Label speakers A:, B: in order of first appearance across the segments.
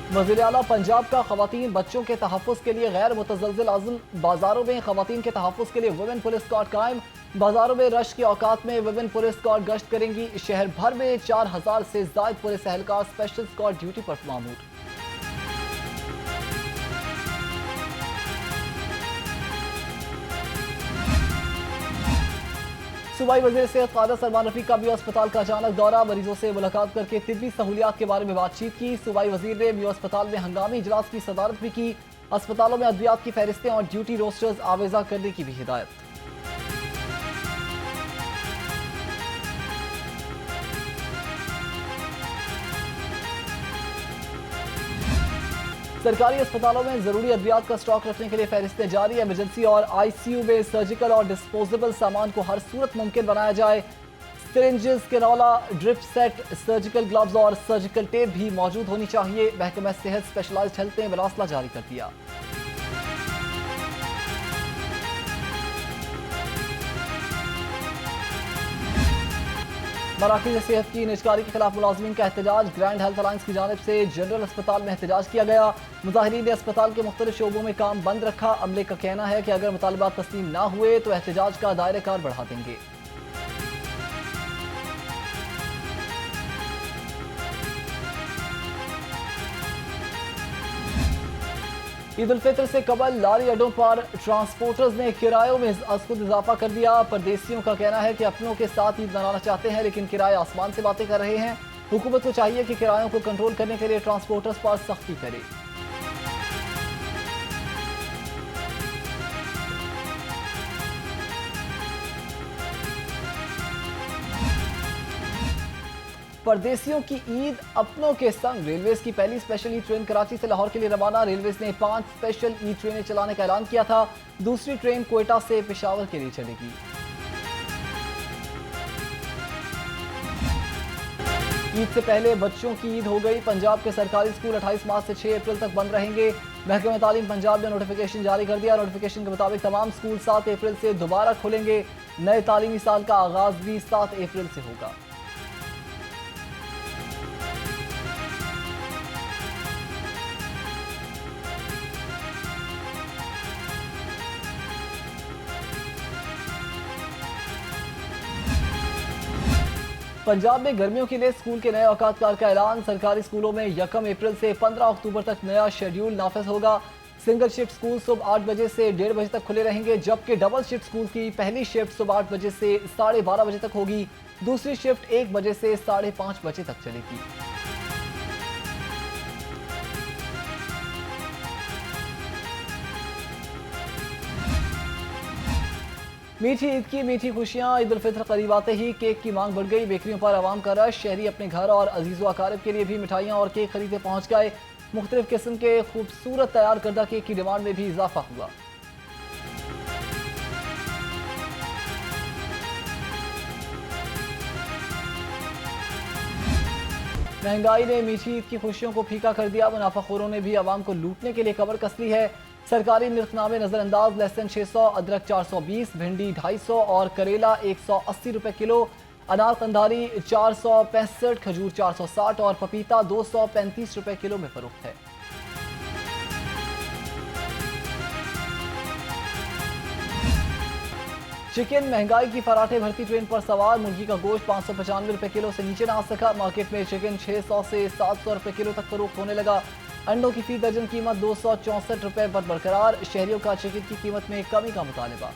A: वज़ीर आला पंजाब का खवातीन बच्चों के तहफ़्फ़ुज़ के लिए गैर मुतज़लज़िल आज़म बाज़ारों में खवातीन के तहफ़्फ़ुज़ के लिए वुमेन पुलिस स्क्वाड कायम। बाज़ारों में रश के औकात में वुमेन पुलिस स्क्वाड गश्त करेंगी। शहर भर में 4000 से ज़ायद पुलिस एहलकार स्पेशल स्क्वाड ड्यूटी पर मामूर। सूबाई वज़ीर सेहत ख्वाजा सलमान रफी का भी अस्पताल का अचानक दौरा। मरीजों से मुलाकात करके तिब्बी सहूलियात के बारे में बातचीत की। सूबाई वज़ीर ने मियो अस्पताल में हंगामी इजलास की सदारत भी की। अस्पतालों में अद्वियात की फहरिस्तें और ड्यूटी रोस्टर्स आवेजा करने की भी हिदायत। सरकारी अस्पतालों में जरूरी अद्वियात का स्टॉक रखने के लिए फहरिस्तें जारी। इमरजेंसी और आईसीयू में सर्जिकल और डिस्पोजेबल सामान को हर सूरत मुमकिन बनाया जाए। Syringes, cannula, drip set, surgical gloves और सर्जिकल टेप भी मौजूद होनी चाहिए। महकमा सेहत स्पेशलाइज्ड हेल्थ ने मरासला जारी कर दिया। मराकज़ सेहत की निजकारी के खिलाफ मुलाजमीन का एहतजाज। ग्रैंड हेल्थ अलायंस की जानिब से जनरल अस्पताल में एहतजाज किया गया। मुजाहिरीन ने अस्पताल के मुख्तलिफ शोबों में काम बंद रखा। अमले का कहना है कि अगर मुतालबात तस्लीम ना हुए तो एहतजाज का दायरे कार बढ़ा देंगे। ईद उल फितर से कबल लारी अड्डों पर ट्रांसपोर्टर्स ने किरायों में खुद इजाफा कर दिया। परदेसियों का कहना है कि अपनों के साथ ईद मनाना चाहते हैं लेकिन किराए आसमान से बातें कर रहे हैं। हुकूमत को चाहिए कि किरायों को कंट्रोल करने के लिए ट्रांसपोर्टर्स पर सख्ती करे। परदेसियों की ईद अपनों के संग। रेलवेज की पहली स्पेशल ई ट्रेन कराची से लाहौर के लिए रवाना। रेलवेज ने 5 स्पेशल ई ट्रेनें चलाने का ऐलान किया था। दूसरी ट्रेन क्वेटा से पेशावर के लिए चलेगी। ईद से पहले बच्चों की ईद हो गई। पंजाब के सरकारी स्कूल 28 मार्च से 6 अप्रैल तक बंद रहेंगे। महकमा तालीम पंजाब ने नोटिफिकेशन जारी कर दिया। नोटिफिकेशन के मुताबिक तमाम स्कूल 7 अप्रैल से दोबारा खुलेंगे। नए तालीमी साल का आगाज भी 7 अप्रैल से होगा। पंजाब में गर्मियों के लिए स्कूल के नए औकातकार का ऐलान। सरकारी स्कूलों में 1 अप्रैल से 15 अक्टूबर तक नया शेड्यूल नाफिज होगा। सिंगल शिफ्ट स्कूल सुबह 8 बजे से 1:30 बजे तक खुले रहेंगे, जबकि डबल शिफ्ट स्कूल की पहली शिफ्ट सुबह 8 बजे से 12:30 बजे तक होगी। दूसरी शिफ्ट 1 बजे से 5:30 बजे तक चलेगी। मीठी ईद की मीठी खुशियां। ईद उल फितर करीब आते ही केक की मांग बढ़ गई। बेकरियों पर आवाम का रश। शहरी अपने घर और अजीज़ व अकारिब के लिए भी मिठाइयाँ और केक खरीदे पहुँच गए। मुख्तलिफ किस्म के खूबसूरत तैयार करदा केक की डिमांड में भी इजाफा हुआ। महंगाई ने मीठी ईद की खुशियों को फीका कर दिया। मुनाफाखोरों ने भी आवाम को लूटने के लिए कमर कस ली है। सरकारी निर्खनामे नजरअंदाज। लहसुन 600, अदरक 420, भिंडी 250 और करेला 180 रुपए किलो। अनार कंधारी 465, खजूर 460 और पपीता 235 रुपए किलो में फरोख्त है। चिकन महंगाई की फराटे भरती ट्रेन पर सवार। मुर्गी का गोश्त 595 रुपए किलो से नीचे ना आ सका। मार्केट में चिकन 600 से 700 रुपए किलो तक फरोख्त होने लगा। अंडों की फी दर्जन कीमत 264 रुपए पर बरकरार। शहरियों का चिकन की कीमत में कमी का मुतालबा।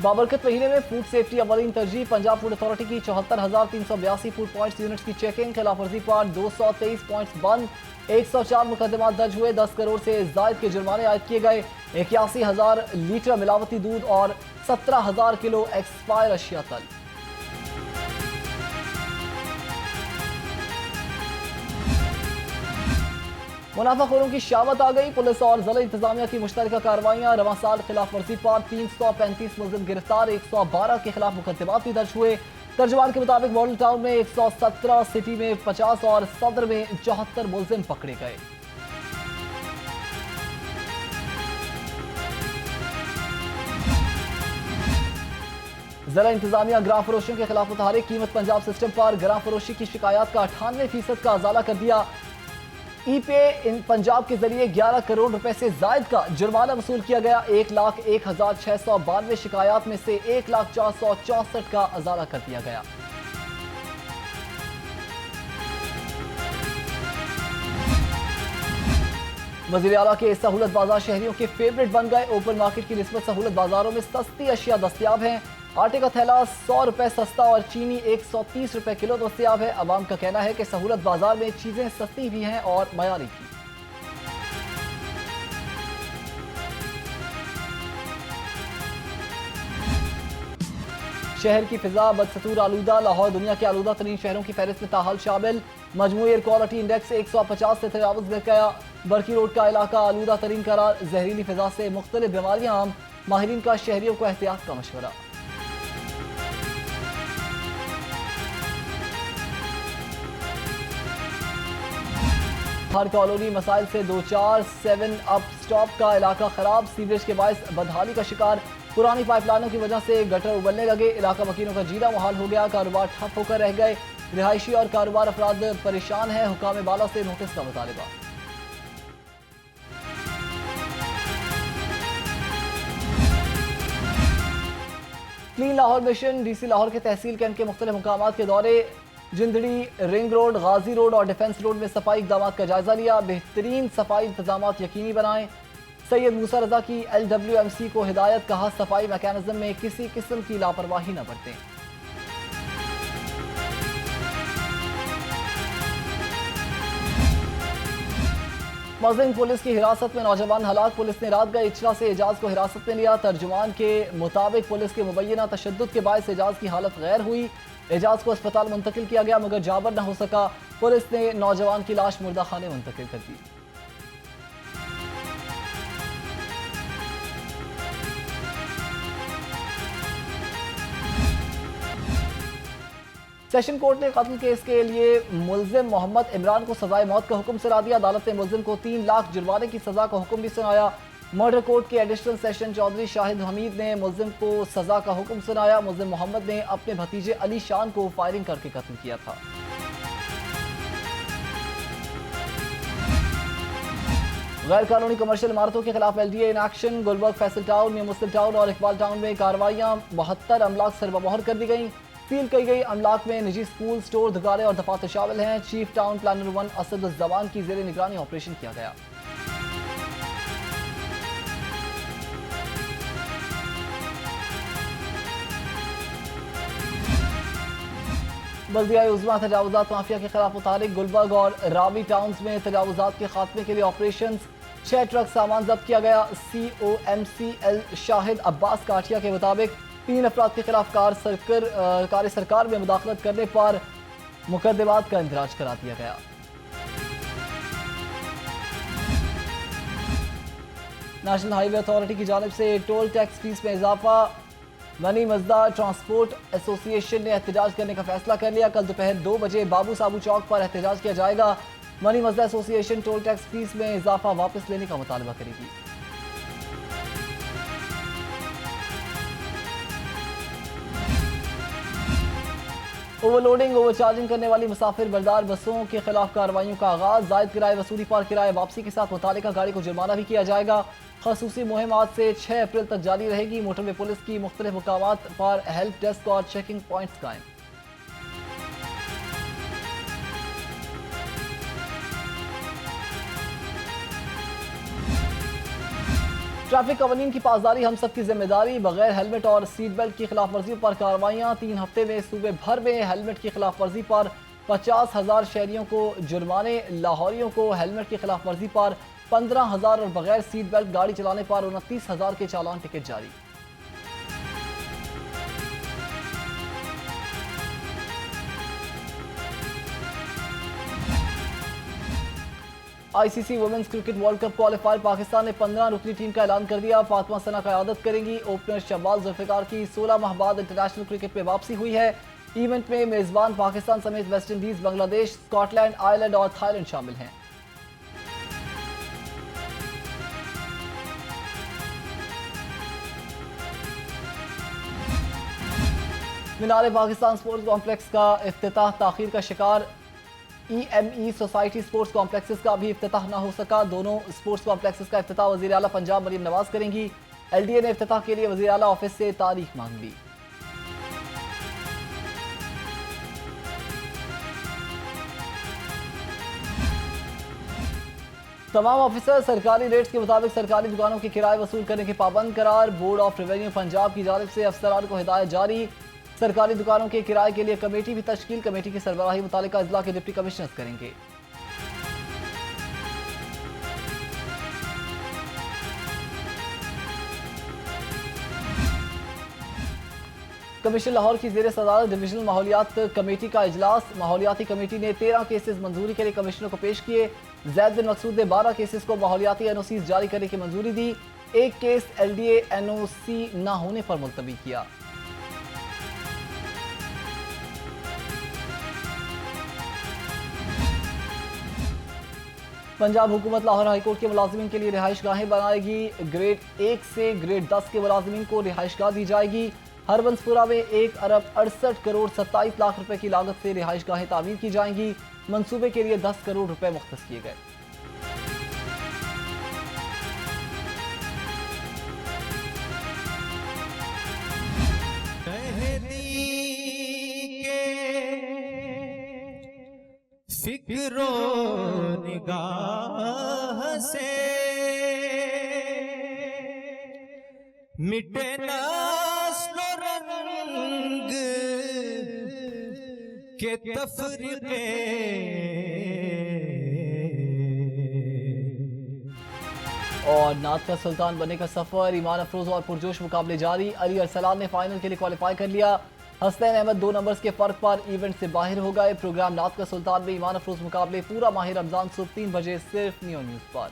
A: बाबरकत महीने में फूड सेफ्टी अवलीन तरजीह। पंजाब फूड अथॉरिटी की 74,382 फूड पॉइंट्स यूनिट्स की चेकिंग। खिलाफ वर्जी पर 223 पॉइंट्स बंद। 104 मुकदमात दर्ज हुए। 10 करोड़ से जायद के जुर्माने आयद किए गए। 81,000 लीटर मिलावटी दूध और 17,000 किलो एक्सपायर अशिया तल। मुनाफाखोरों की शामत आ गई। पुलिस और जिला इंतजामिया की मुश्तरका कार्रवाइयां। रवां साल खिलाफ वर्जी पर 335 मुलजिम गिरफ्तार। 112 के खिलाफ मुकदमात भी दर्ज हुए। तर्जुमान के मुताबिक मॉडल टाउन में 117, सिटी में 50 और सदर में 74 मुलजिम पकड़े गए। जिला इंतजामिया ग्राम फरोशियों के खिलाफ मुतहरिक, कीमत पंजाब सिस्टम पर ग्राम फरोशी की शिकायत का 98% का अजाला कर दिया। ई पे इन पंजाब के जरिए 11 करोड़ रुपए से जायद का जुर्माना वसूल किया गया। 1,01,692 शिकायत में से 1,04,64 का अजाला कर दिया गया। वज़ीर आला के सहूलत बाजार शहरियों के फेवरेट बन गए। ओपन मार्केट की निस्बत सहूलत बाजारों में सस्ती अशिया दस्तयाब हैं। आटे का थैला 100 रुपए सस्ता और चीनी 130 रुपए किलो दस्तयाब है। अवाम का कहना है कि सहूलत बाजार में चीजें सस्ती भी हैं और मयारी भी। शहर की फिजा बदसतूर आलूदा, लाहौर दुनिया के आलूदा तरीन शहरों की फहरिस्त में ताहाल शामिल। मजमूई एयर क्वालिटी इंडेक्स 150 से तजावुज कर गया। बरकी रोड का इलाका आलूदा तरीन करार। जहरीली फिजा से मुख्तलिफ बीमारियां आम, माहिरीन का शहरियों को एहतियात का मशवरा। हर कॉलोनी मसाइल से 2-4 7 अप स्टॉप का इलाका खराब। सीवरेज के बायस बदहाली का शिकार। पुरानी पाइपलाइनों की वजह से गटर उबलने लगे। इलाका मकीनों का जीरा मुहाल हो गया। कारोबार ठप होकर रह गए। रिहायशी और कारोबार अफराद परेशान हैं। हुकाम बाला से नोटिस का मुतालबा। Clean Lahore mission DC Lahore के तहसील कैंट के मुख्तलिफ मुकामात के दौरे। जिंदड़ी, रिंग रोड, गाजी रोड और डिफेंस रोड में सफाई इक़दाम का जायजा लिया। बेहतरीन सफाई इंतजाम यकीनी बनाएं। सैयद मूसा रजा की LWMC को हिदायत, कहा सफाई मैकेनिज्म में किसी किस्म की लापरवाही न बरतें। मुज़्ज़िम पुलिस की हिरासत में नौजवान हलाक। पुलिस ने रात गए इचला से एजाज को हिरासत में लिया। तर्जुमान के मुताबिक पुलिस के मुबैना तशद्दुद के बायस एजाज की हालत गैर हुई। एजाज को अस्पताल मुंतकिल किया गया मगर जाबर न हो सका। पुलिस ने नौजवान की लाश मुर्दा खाने मुंतकिल कर दी। सेशन कोर्ट ने कत्ल केस के लिए मुल्जिम मोहम्मद इमरान को सजाए मौत का हुक्म सुना दिया। अदालत ने मुल्जिम को 3 लाख जुर्माने की सजा का हुक्म भी सुनाया। मर्डर कोर्ट के एडिशनल सेशन चौधरी शाहिद हमीद ने मुल्जिम को सजा का हुक्म सुनाया। मुल्जिम मोहम्मद ने अपने भतीजे अली शान को फायरिंग करके कत्ल किया था। गैर कानूनी कमर्शियल इमारतों के खिलाफ LDA in action. Gulberg, Faisal town, new Muslim town और इकबाल टाउन में कार्रवाइयां। 72 अमलाक सरबमोहर कर दी गई। सील की गई अमलाक में निजी स्कूल, स्टोर, दुकानें और दफातर शामिल हैं। चीफ टाउन प्लानर 1 असदुज़्ज़मान की ज़ेरे निगरानी ऑपरेशन किया गया। बल्दिया उज़्मा तजावुज़ात माफिया के खिलाफ मुतारिक। गुलबर्ग और रावी टाउन्स में तजावुज़ात के खात्मे के लिए ऑपरेशन। 6 ट्रक सामान जब्त किया गया। COMCL शाहिद अब्बास काठिया के मुताबिक 3 अफराद के खिलाफ कार सरकार में मुदाखलत करने पर मुकदमात का इंदराज करा दिया गया। नेशनल हाईवे अथॉरिटी की जानिब से टोल टैक्स फीस में इजाफा। मनी मजदा ट्रांसपोर्ट एसोसिएशन ने एहतजाज करने का फैसला कर लिया। कल दोपहर 2 बजे बाबू साबू चौक पर एहतजाज किया जाएगा। Money मजदा association toll tax fees में इजाफा वापस लेने का मुतालबा करेगी। ओवरलोडिंग, ओवरचार्जिंग करने वाली मुसाफिर बरदार बसों के खिलाफ कार्रवाइयों का आगाज। जायद किराए वसूली पर किराए वापसी के साथ मुतालिका गाड़ी को जुर्माना भी किया जाएगा। खसूसी मुहिम आज से 6 अप्रैल तक जारी रहेगी। मोटरवे पुलिस की मुख्तलिफ मुकामात पर हेल्प डेस्क और चेकिंग पॉइंट्स कायम। ट्रैफिक कवानीन की पासदारी हम सब की जिम्मेदारी। बगैर हेलमेट और सीट बेल्ट की खिलाफ वर्जियों पर कार्रवाइयाँ। 3 हफ्ते में सूबे भर में हेलमेट की खिलाफ वर्जी पर 50,000 शहरियों को जुर्माने। लाहौरियों को हेलमेट की खिलाफ वर्जी पर 15,000 और बगैर सीट बेल्ट गाड़ी चलाने पर 29,000 के चालान टिकट जारी। ICC women's cricket world cup qualifier. Pakistan ने 15 रुकनी टीम का ऐलान कर दिया। फातिमा सना क़यादत करेंगी। ओपनर शहबाज जुल्फ़िकार की 16 माह बाद इंटरनेशनल क्रिकेट में वापसी हुई है। इवेंट में मेजबान पाकिस्तान समेत West Indies, Bangladesh, Scotland, Ireland और थाईलैंड शामिल हैं। मीनार पाकिस्तान स्पोर्ट्स कॉम्प्लेक्स का इफ्तिताह ताखीर का शिकार। EME सोसाइटी स्पोर्ट्स कॉम्प्लेक्सेस का भी इफ्तिताह ना हो सका। दोनों स्पोर्ट्स कॉम्प्लेक्सेस का इफ्तिताह वज़ीर आला पंजाब मरीम नवाज करेंगी। LDA ने इफ्तिताह के लिए वज़ीर आला ऑफिस से तारीख मांग ली। तमाम ऑफिसर सरकारी रेट्स के मुताबिक सरकारी दुकानों के किराए वसूल करने के पाबंद करार। बोर्ड ऑफ रेवेन्यू पंजाब की जानिब से अफसरान को हिदायत जारी। सरकारी दुकानों के किराए के लिए कमेटी भी तश्कील। कमेटी की सरबराही मुतालिका अजला के डिप्टी कमिश्नर्स करेंगे। कमीशन लाहौर की जेर सदारत डिविजनल माहौलियात कमेटी का इजलास। माहौलियाती कमेटी ने 13 केसेस मंजूरी के लिए कमिश्नर को पेश किए। जैद बिन मकसूद ने 12 केसेस को माहौलियाती NOC जारी करने की मंजूरी दी। एक केस LDA NOC न होने पर मुलतवी किया। पंजाब हुकूमत लाहौर हाईकोर्ट के मुलाजिमीन के लिए रिहाइश गाहें बनाएगी। ग्रेड 1 से ग्रेड 10 के मुलाजिमीन को रिहाइश गाह दी जाएगी। हरबंसपुरा में 1 अरब 68 करोड़ 27 लाख रुपए की लागत से रिहाइश गाहें तामीर की जाएंगी। मंसूबे के लिए 10 करोड़ रुपए मुख्तस किए गए।
B: फिक्रो निगाह से मिटे नस्ल रंग के तफरीके।
A: और नात का सुल्तान बनने का सफर, ईमान अफरोज और पुरजोश मुकाबले जारी। अली अरसलान ने फाइनल के लिए क्वालिफाई कर लिया। हसनैन अहमद 2 नंबर्स के फर्क पर इवेंट से बाहर हो गए। प्रोग्राम नात का सुल्तान में ईमान अफरोज मुकाबले पूरा माह रमजान सुबह 3 बजे सिर्फ नियो न्यूज़ पर।